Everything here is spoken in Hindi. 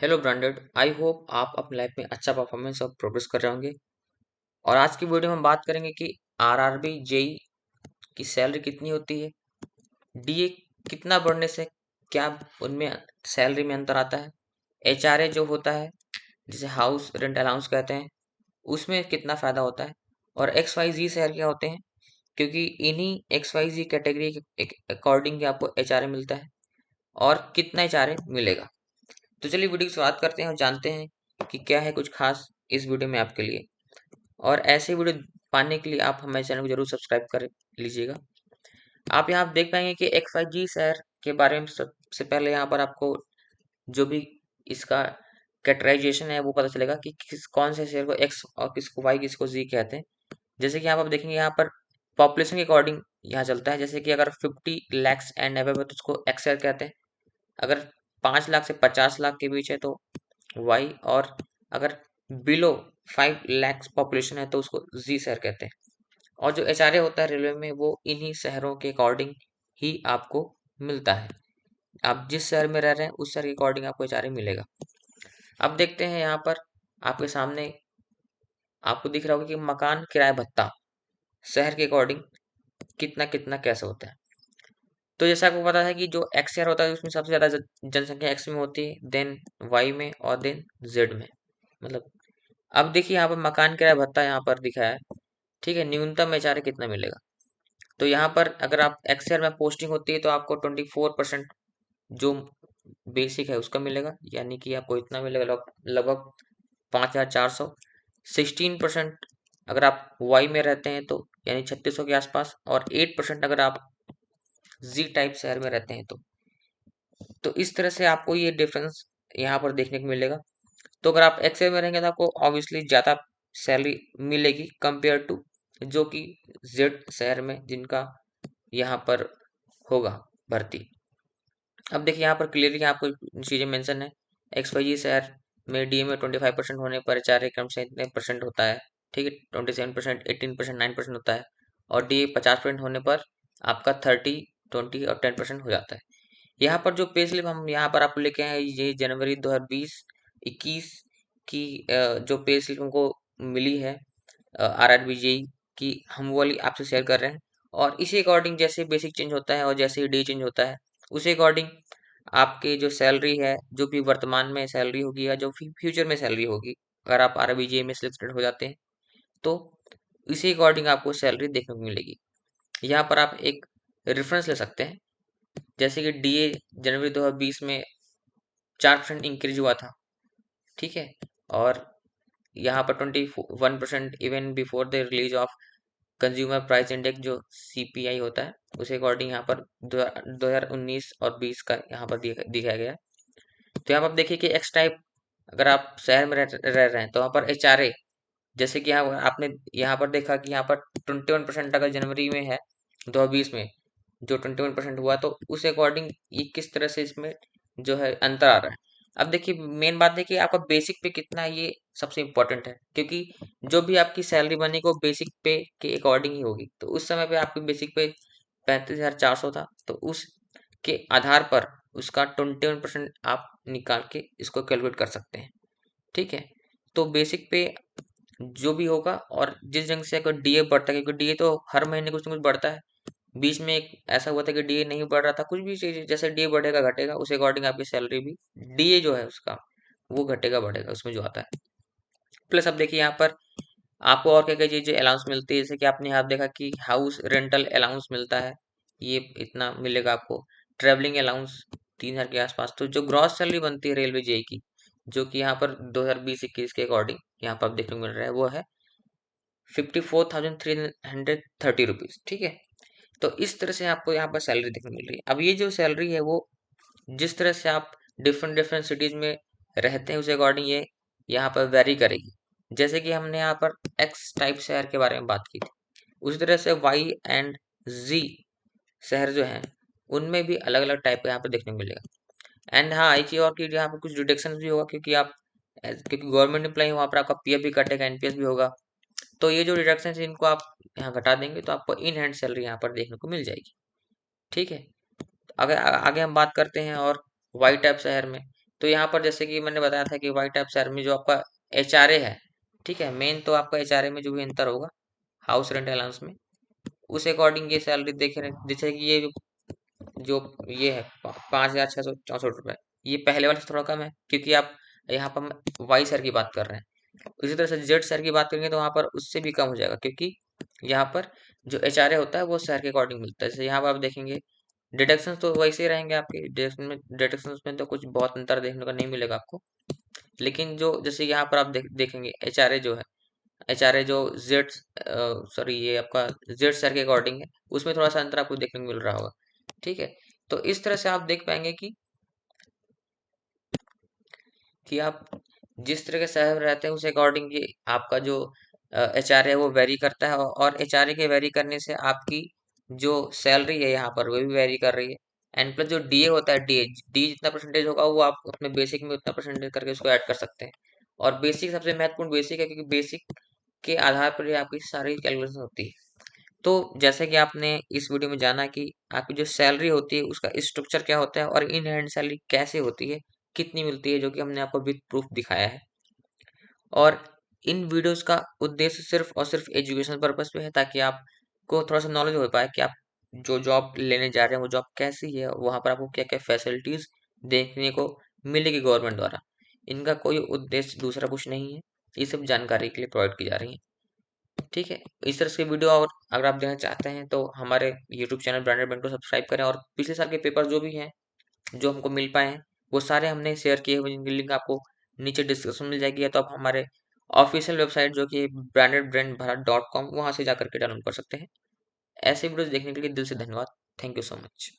हेलो ब्रांडेड, आई होप आप अपनी लाइफ में अच्छा परफॉर्मेंस और प्रोग्रेस कर रहे होंगे। और आज की वीडियो में हम बात करेंगे कि आरआरबी जेई की सैलरी कितनी होती है, डीए कितना बढ़ने से क्या उनमें सैलरी में अंतर आता है, एचआरए जो होता है जिसे हाउस रेंट अलाउंस कहते हैं उसमें कितना फ़ायदा होता है, और एक्स वाई जी शहर क्या होते हैं, क्योंकि इन्हीं एक्स वाई जी कैटेगरी के अकॉर्डिंग आपको एचआरए मिलता है और कितना एचआरए मिलेगा। तो चलिए वीडियो की शुरुआत करते हैं और जानते हैं कि क्या है कुछ खास इस वीडियो में आपके लिए। और ऐसे वीडियो पाने के लिए आप हमारे चैनल को जरूर सब्सक्राइब कर लीजिएगा। आप यहाँ देख पाएंगे कि एक्स वाई जी शहर के बारे में सबसे पहले यहाँ पर आपको जो भी इसका कैटेगराइजेशन है वो पता चलेगा कि किस कौन से शेयर को एक्स और किसको वाई किसको जी कहते हैं। जैसे कि यहाँ पर आप देखेंगे यहाँ पर पॉपुलेशन के अकॉर्डिंग यहाँ चलता है। जैसे कि अगर 50 lakhs एंड अबव है तो उसको एक्स शेयर कहते हैं। अगर 5 लाख से 50 लाख के बीच है तो वाई, और अगर बिलो 5 lakhs पॉपुलेशन है तो उसको जी शहर कहते हैं। और जो एचआरए होता है रेलवे में वो इन्हीं शहरों के अकॉर्डिंग ही आपको मिलता है। आप जिस शहर में रह रहे हैं उस शहर के अकॉर्डिंग आपको एचआरए मिलेगा। अब देखते हैं यहाँ पर आपके सामने आपको दिख रहा होगा कि मकान किराया भत्ता शहर के अकॉर्डिंग कितना कितना कैसे होता है। तो जैसा आपको पता है कि जो एक्स शहर होता है उसमें सबसे ज़्यादा जनसंख्या एक्स में होती है, देन वाई में और देन जेड में। मतलब अब देखिए यहाँ पर मकान किराया भत्ता यहाँ पर दिखाया है, ठीक है। न्यूनतम एचआरए कितना मिलेगा, तो यहाँ पर अगर आप एक्सेल में पोस्टिंग होती है तो आपको 24% जो बेसिक है उसका मिलेगा, यानी कि आपको इतना मिलेगा लगभग 5,400। 16% अगर आप वाई में रहते हैं तो यानी 3600 के आसपास, और 8% अगर आप जी टाइप शहर में रहते हैं तो इस तरह से आपको ये डिफरेंस यहाँ पर देखने को मिलेगा। तो अगर आप एक्सेल में रहेंगे तो आपको ऑब्वियसली ज़्यादा सैलरी मिलेगी कंपेयर टू जो कि जेड शहर में जिनका यहाँ पर होगा भर्ती। अब देखिए यहाँ पर क्लियरली आपको चीज़ें मेंशन है। एक्स वाई जी शहर में डीए में 25% होने पर एचआरए क्रम से इतने परसेंट होता है, ठीक है। 27%, 18%, 9% होता है। और डीए 50% होने पर आपका 30, 20 और 10% हो जाता है। यहाँ पर जो पे स्लिप हम यहाँ पर आपको लेके आए हैं, ये जनवरी 2020-21 की जो पे स्लिप हमको मिली है आरआरबीजेई की, हम वो वाली आपसे शेयर कर रहे हैं। और इसी अकॉर्डिंग जैसे बेसिक चेंज होता है और जैसे ही डे चेंज होता है उसी अकॉर्डिंग आपके जो सैलरी है, जो भी वर्तमान में सैलरी होगी या जो फ्यूचर में सैलरी होगी, अगर आप आरआरबीजेई में सिलेक्टेड हो जाते हैं तो इसी अकॉर्डिंग आपको सैलरी देखने को मिलेगी। यहाँ पर आप एक रेफरेंस ले सकते हैं। जैसे कि डीए जनवरी 2020 में 4% इंक्रीज हुआ था, ठीक है। और यहाँ पर 21% even before the release of consumer price index जो सीपीआई होता है उसे अकॉर्डिंग यहाँ पर 2019 और 20 का यहाँ पर दिखाया गया है। तो यहाँ पर आप देखिए कि एक्स टाइप अगर आप शहर में रह रहे हैं तो वहाँ पर एचआरए, जैसे कि यहाँ आपने यहाँ पर देखा कि यहाँ पर 21% अगर जनवरी में है 2020 में जो 21% हुआ, तो उस अकॉर्डिंग ये किस तरह से इसमें जो है अंतर आ रहा है। अब देखिए मेन बात देखिए आपका बेसिक पे कितना है, ये सबसे इम्पोर्टेंट है, क्योंकि जो भी आपकी सैलरी बनेगी वो बेसिक पे के अकॉर्डिंग ही होगी। तो उस समय पे आपकी बेसिक पे 35,400 था, तो उसके आधार पर उसका 21% आप निकाल के इसको कैलकुलेट कर सकते हैं, ठीक है। तो बेसिक पे जो भी होगा, और जिस ढंग से अगर डीए बढ़ता है, क्योंकि डीए तो हर महीने कुछ ना कुछ बढ़ता है। बीच में एक ऐसा हुआ था कि डीए नहीं बढ़ रहा था, कुछ भी चीज जैसे डीए बढ़ेगा घटेगा उस अकॉर्डिंग आपकी सैलरी भी डीए जो है उसका वो घटेगा बढ़ेगा उसमें जो आता है। प्लस अब देखिए यहाँ पर आपको और क्या क्या चीजें अलाउंस मिलती है। जैसे कि आपने यहाँ देखा कि हाउस रेंटल अलाउंस मिलता है, ये इतना मिलेगा आपको। ट्रेवलिंग अलाउंस 3,000 के आसपास। तो जो ग्रॉस सैलरी बनती है रेलवे जेई की, जो कि यहाँ पर 2020-21 के अकॉर्डिंग यहाँ पर आप देखने को मिल रहा है, वो है 54,330 रुपीज, ठीक है। तो इस तरह से आपको यहाँ पर सैलरी देखने को मिल रही है। अब ये जो सैलरी है वो जिस तरह से आप डिफरेंट डिफरेंट सिटीज में रहते हैं उस अकॉर्डिंग ये यहाँ पर वेरी करेगी। जैसे कि हमने यहाँ पर एक्स टाइप शहर के बारे में बात की थी, उसी तरह से वाई एंड जी शहर जो हैं उनमें भी अलग अलग टाइप का यहाँ पर देखने को मिलेगा। एंड हाँ, एक चीज और कि यहाँ पर कुछ डिडक्शन भी होगा, क्योंकि आप क्योंकि गवर्नमेंट एम्प्लॉई वहाँ पर आपका पीएफ भी कटेगा, एनपीएस भी होगा। तो ये जो डिडक्शन है इनको आप यहाँ घटा देंगे तो आपको इन हैंड सैलरी यहाँ पर देखने को मिल जाएगी, ठीक है। अगर आगे हम बात करते हैं और वाई टाइप शहर में, तो यहाँ पर जैसे कि मैंने बताया था कि वाई टाइप सैलरी में जो आपका HRA है, ठीक है, मेन तो आपका HRA में जो भी अंतर होगा हाउस रेंट अलाउंस में, उस अकॉर्डिंग ये सैलरी देखे जैसे कि ये जो ये है 5,664 रुपये, ये पहले वाले से थोड़ा कम है क्योंकि आप यहाँ पर हम वाई सर की बात कर रहे हैं। इसी तरह से जेड सर की बात करेंगे तो वहाँ पर उससे भी कम हो जाएगा क्योंकि यहाँ पर जो HRA होता है वो शहर के अकॉर्डिंग मिलता है। जैसे यहाँ पर आप देखेंगे डिडक्शन तो वैसे ही रहेंगे आपके, डिडक्शन में तो कुछ बहुत अंतर देखने को नहीं मिलेगा आपको। लेकिन जो जैसे यहाँ पर आप देखेंगे HRA जो है, HRA जो जेड सॉरी ये आपका जेड शहर के अकॉर्डिंग है, उसमें थोड़ा सा अंतर आपको देखने को मिल रहा होगा। ठीक है, तो इस तरह से आप देख पाएंगे कि आप जिस तरह के शहर में रहते हैं उस अकॉर्डिंग ये आपका जो HRA है वो वेरी करता है, और HRA के वेरी करने से आपकी जो सैलरी है यहाँ पर वो भी वेरी कर रही है। एंड प्लस जो DA होता है, डी जितना परसेंटेज होगा वो आप अपने बेसिक में उतना परसेंटेज करके उसको ऐड कर सकते हैं। और बेसिक सबसे महत्वपूर्ण बेसिक है क्योंकि बेसिक के आधार पर ही आपकी सारी कैलकुलेशन होती है। तो जैसे कि आपने इस वीडियो में जाना कि आपकी जो सैलरी होती है उसका स्ट्रक्चर क्या होता है और इन हैंड सैलरी कैसे होती है, कितनी मिलती है, जो कि हमने आपको विद प्रूफ दिखाया है। और इन वीडियोस का उद्देश्य सिर्फ और सिर्फ एजुकेशन पर्पस पे है ताकि आपको थोड़ा सा नॉलेज हो पाए कि आप जो जॉब लेने जा रहे हैं वो जॉब कैसी है, वहाँ पर आपको क्या क्या फैसिलिटीज देखने को मिलेगी गवर्नमेंट द्वारा। इनका कोई उद्देश्य दूसरा कुछ नहीं है, ये सब जानकारी के लिए प्रोवाइड की जा रही है। ठीक है, इस तरह की वीडियो और अगर आप देखना चाहते हैं तो हमारे YouTube channel branded bento subscribe करें, और पिछले साल के पेपर जो भी हैं जो हमको मिल पाए हैं वो सारे हमने शेयर किए हुए, जिनकी लिंक आपको नीचे डिस्क्रिप्शन में मिल जाएगी, या तो आप हमारे ऑफिशियल वेबसाइट जो कि brandedbrandbharat.com वहाँ से जाकर के डाउनलोड कर सकते हैं। ऐसे वीडियोस देखने के लिए दिल से धन्यवाद। Thank you so much.